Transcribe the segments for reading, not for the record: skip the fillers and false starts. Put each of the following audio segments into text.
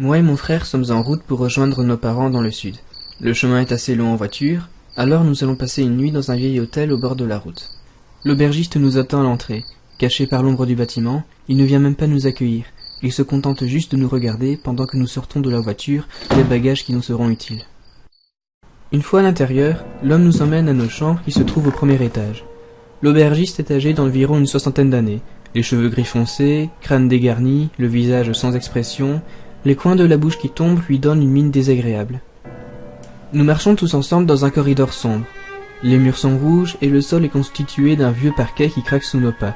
Moi et mon frère sommes en route pour rejoindre nos parents dans le sud. Le chemin est assez long en voiture, alors nous allons passer une nuit dans un vieil hôtel au bord de la route. L'aubergiste nous attend à l'entrée. Caché par l'ombre du bâtiment, il ne vient même pas nous accueillir. Il se contente juste de nous regarder pendant que nous sortons de la voiture les bagages qui nous seront utiles. Une fois à l'intérieur, l'homme nous emmène à nos chambres qui se trouvent au premier étage. L'aubergiste est âgé d'environ une 60aine d'années. Les cheveux gris foncés, crâne dégarni, le visage sans expression, les coins de la bouche qui tombent lui donnent une mine désagréable. Nous marchons tous ensemble dans un corridor sombre. Les murs sont rouges et le sol est constitué d'un vieux parquet qui craque sous nos pas.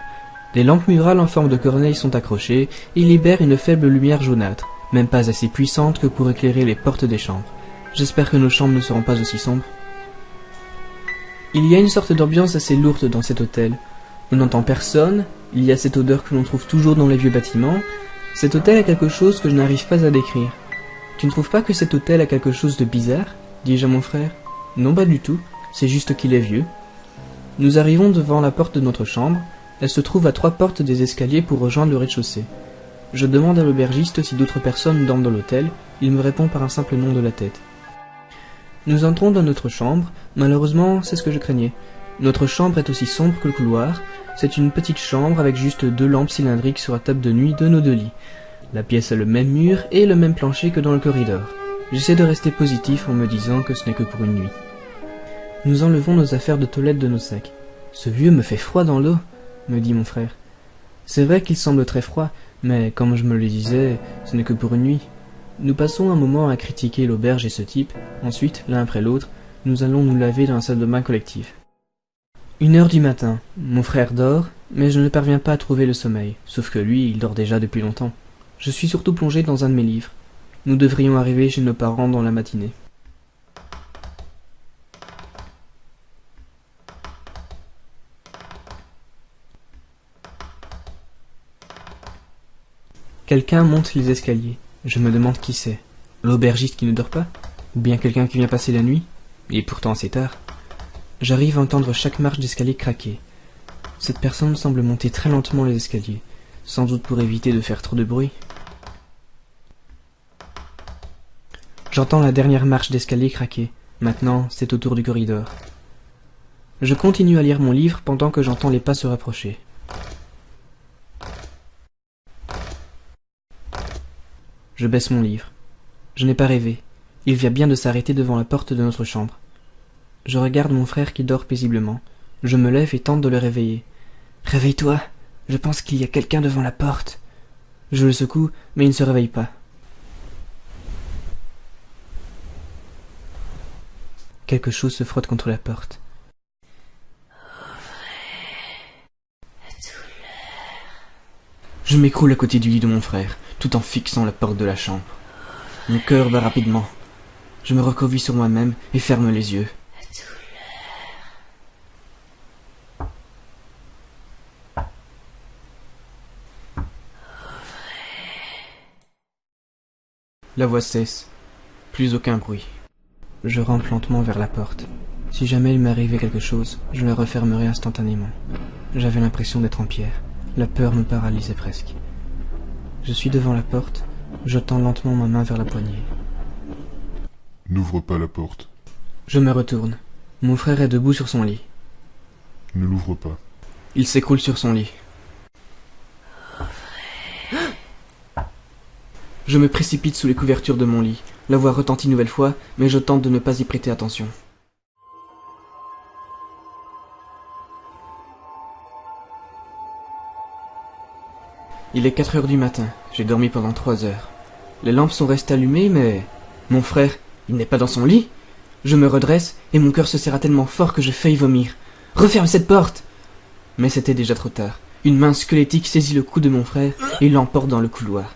Des lampes murales en forme de corneille sont accrochées et libèrent une faible lumière jaunâtre, même pas assez puissante que pour éclairer les portes des chambres. J'espère que nos chambres ne seront pas aussi sombres. Il y a une sorte d'ambiance assez lourde dans cet hôtel. On n'entend personne, il y a cette odeur que l'on trouve toujours dans les vieux bâtiments. Cet hôtel a quelque chose que je n'arrive pas à décrire. Tu ne trouves pas que cet hôtel a quelque chose de bizarre ? Dis-je à mon frère. Non, pas du tout, c'est juste qu'il est vieux. Nous arrivons devant la porte de notre chambre. Elle se trouve à 3 portes des escaliers pour rejoindre le rez-de-chaussée. Je demande à l'aubergiste si d'autres personnes dorment dans l'hôtel. Il me répond par un simple nom de la tête. Nous entrons dans notre chambre. Malheureusement, c'est ce que je craignais. Notre chambre est aussi sombre que le couloir. C'est une petite chambre avec juste 2 lampes cylindriques sur la table de nuit de nos 2 lits. La pièce a le même mur et le même plancher que dans le corridor. J'essaie de rester positif en me disant que ce n'est que pour une nuit. Nous enlevons nos affaires de toilette de nos sacs. « Ce vieux me fait froid dans l'eau », me dit mon frère. C'est vrai qu'il semble très froid, mais comme je me le disais, ce n'est que pour une nuit. Nous passons un moment à critiquer l'auberge et ce type. Ensuite, l'un après l'autre, nous allons nous laver dans la salle de bain collective. 1h du matin. Mon frère dort, mais je ne parviens pas à trouver le sommeil, sauf que lui, il dort déjà depuis longtemps. Je suis surtout plongé dans un de mes livres. Nous devrions arriver chez nos parents dans la matinée. Quelqu'un monte les escaliers. Je me demande qui c'est. L'aubergiste qui ne dort pas? Ou bien quelqu'un qui vient passer la nuit? Et pourtant c'est tard. J'arrive à entendre chaque marche d'escalier craquer. Cette personne semble monter très lentement les escaliers, sans doute pour éviter de faire trop de bruit. J'entends la dernière marche d'escalier craquer. Maintenant, c'est au tour du corridor. Je continue à lire mon livre pendant que j'entends les pas se rapprocher. Je baisse mon livre. Je n'ai pas rêvé. Il vient bien de s'arrêter devant la porte de notre chambre. Je regarde mon frère qui dort paisiblement. Je me lève et tente de le réveiller. « Réveille-toi, je pense qu'il y a quelqu'un devant la porte. » Je le secoue, mais il ne se réveille pas. Quelque chose se frotte contre la porte. Je m'écroule à côté du lit de mon frère, tout en fixant la porte de la chambre. Mon cœur bat rapidement. Je me recroqueville sur moi-même et ferme les yeux. La voix cesse. Plus aucun bruit. Je rampe lentement vers la porte. Si jamais il m'arrivait quelque chose, je la refermerais instantanément. J'avais l'impression d'être en pierre. La peur me paralysait presque. Je suis devant la porte, je tends lentement ma main vers la poignée. N'ouvre pas la porte. Je me retourne. Mon frère est debout sur son lit. Ne l'ouvre pas. Il s'écroule sur son lit. Je me précipite sous les couvertures de mon lit. La voix retentit une nouvelle fois, mais je tente de ne pas y prêter attention. Il est 4h du matin. J'ai dormi pendant 3 heures. Les lampes sont restées allumées, mais... Mon frère, il n'est pas dans son lit. Je me redresse, et mon cœur se serra tellement fort que je faillis vomir. « Referme cette porte !» Mais c'était déjà trop tard. Une main squelettique saisit le cou de mon frère et l'emporte dans le couloir.